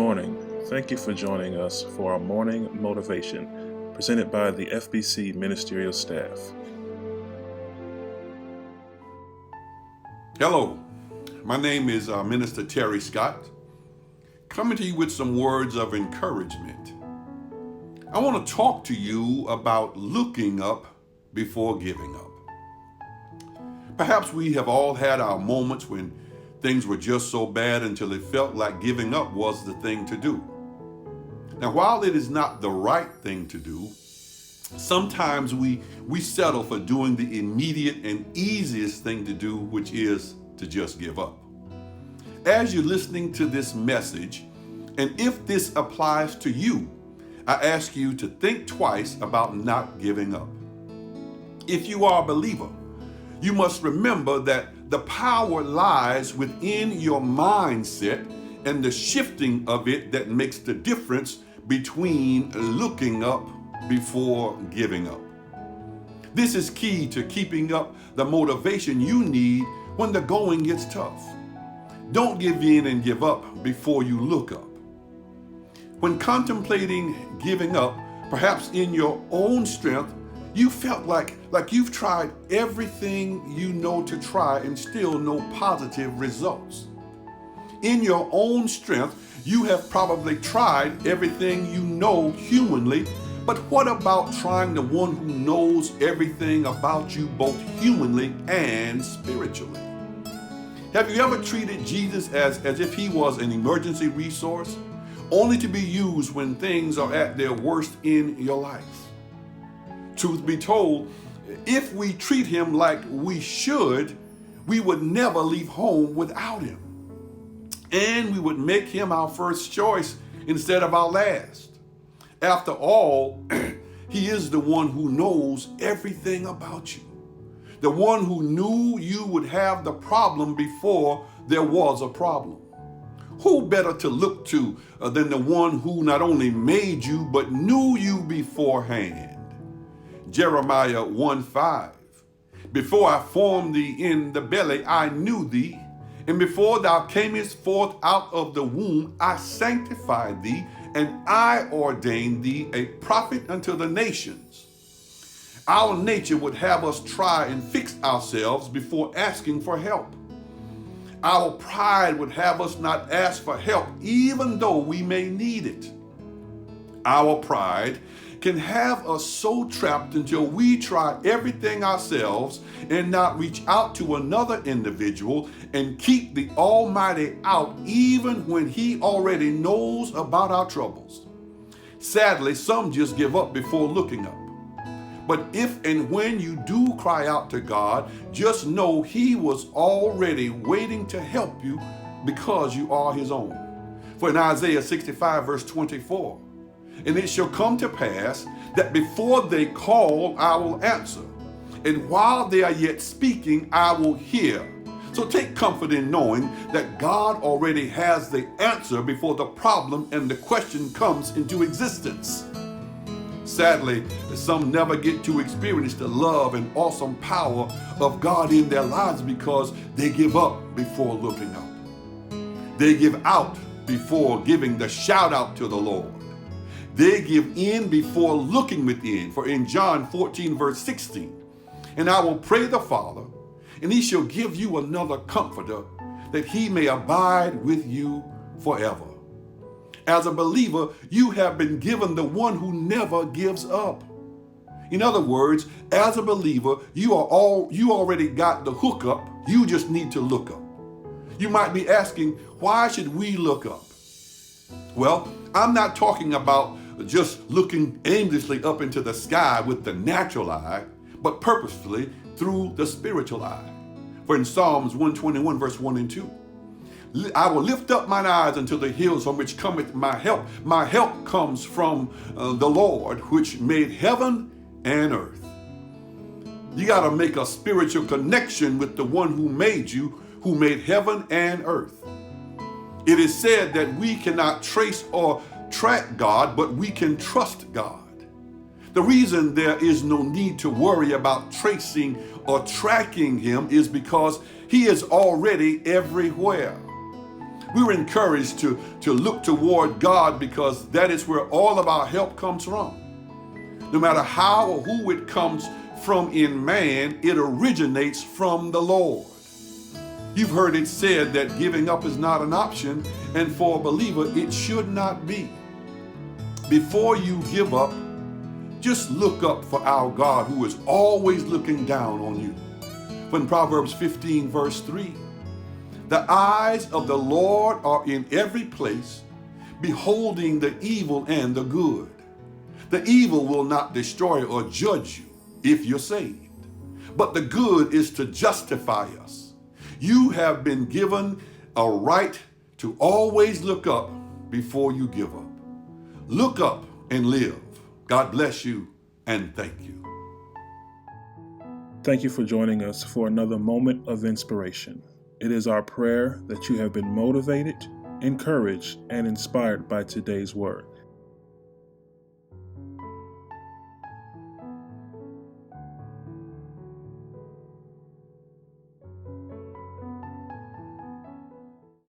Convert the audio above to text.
morning. Thank you for joining us for our morning motivation presented by the FBC Ministerial staff. Hello, my name is Minister Terry Scott, coming to you with some words of encouragement. I want to talk to you about looking up before giving up. Perhaps we have all had our moments when things were just so bad until it felt like giving up was the thing to do. Now, while it is not the right thing to do, sometimes we settle for doing the immediate and easiest thing to do, which is to just give up. As you're listening to this message, and if this applies to you, I ask you to think twice about not giving up. If you are a believer, you must remember that the power lies within your mindset and the shifting of it that makes the difference between looking up before giving up. This is key to keeping up the motivation you need when the going gets tough. Don't give in and give up before you look up. When contemplating giving up, perhaps in your own strength, you felt like you've tried everything you know to try and still no positive results. In your own strength, you have probably tried everything you know humanly, but what about trying the one who knows everything about you both humanly and spiritually? Have you ever treated Jesus as if he was an emergency resource, only to be used when things are at their worst in your life? Truth be told, if we treat him like we should, we would never leave home without him. And we would make him our first choice instead of our last. After all, he is the one who knows everything about you. The one who knew you would have the problem before there was a problem. Who better to look to than the one who not only made you, but knew you beforehand? Jeremiah 1:5. Before I formed thee in the belly, I knew thee. And before thou camest forth out of the womb, I sanctified thee, and I ordained thee a prophet unto the nations. Our nature would have us try and fix ourselves before asking for help. Our pride would have us not ask for help even though we may need it. Our pride can have us so trapped until we try everything ourselves and not reach out to another individual and keep the Almighty out even when he already knows about our troubles. Sadly, some just give up before looking up. But if and when you do cry out to God, just know he was already waiting to help you because you are his own. For in Isaiah 65 verse 24, and it shall come to pass that before they call, I will answer. And while they are yet speaking, I will hear. So take comfort in knowing that God already has the answer before the problem and the question comes into existence. Sadly, some never get to experience the love and awesome power of God in their lives because they give up before looking up. They give out before giving the shout out to the Lord. They give in before looking within. For in John 14 verse 16, and I will pray the Father, and he shall give you another comforter, that he may abide with you forever. As a believer, you have been given the one who never gives up. In other words, as a believer, you already got the hookup. You just need to look up. You might be asking, why should we look up? Well, I'm not talking about just looking aimlessly up into the sky with the natural eye, but purposefully through the spiritual eye. For in Psalms 121 verse 1 and 2, I will lift up mine eyes unto the hills from which cometh my help. My help comes from the Lord, which made heaven and earth. You got to make a spiritual connection with the one who made you, who made heaven and earth. It is said that we cannot trace or track God, but we can trust God. The reason there is no need to worry about tracing or tracking him is because he is already everywhere. We were encouraged to look toward God because that is where all of our help comes from. No matter how or who it comes from in man, it originates from the Lord. You've heard it said that giving up is not an option, and for a believer, it should not be. Before you give up, just look up for our God who is always looking down on you. When Proverbs 15 verse 3, the eyes of the Lord are in every place, beholding the evil and the good. The evil will not destroy or judge you if you're saved, but the good is to justify us. You have been given a right to always look up before you give up. Look up and live. God bless you and thank you. Thank you for joining us for another moment of inspiration. It is our prayer that you have been motivated, encouraged, and inspired by today's word.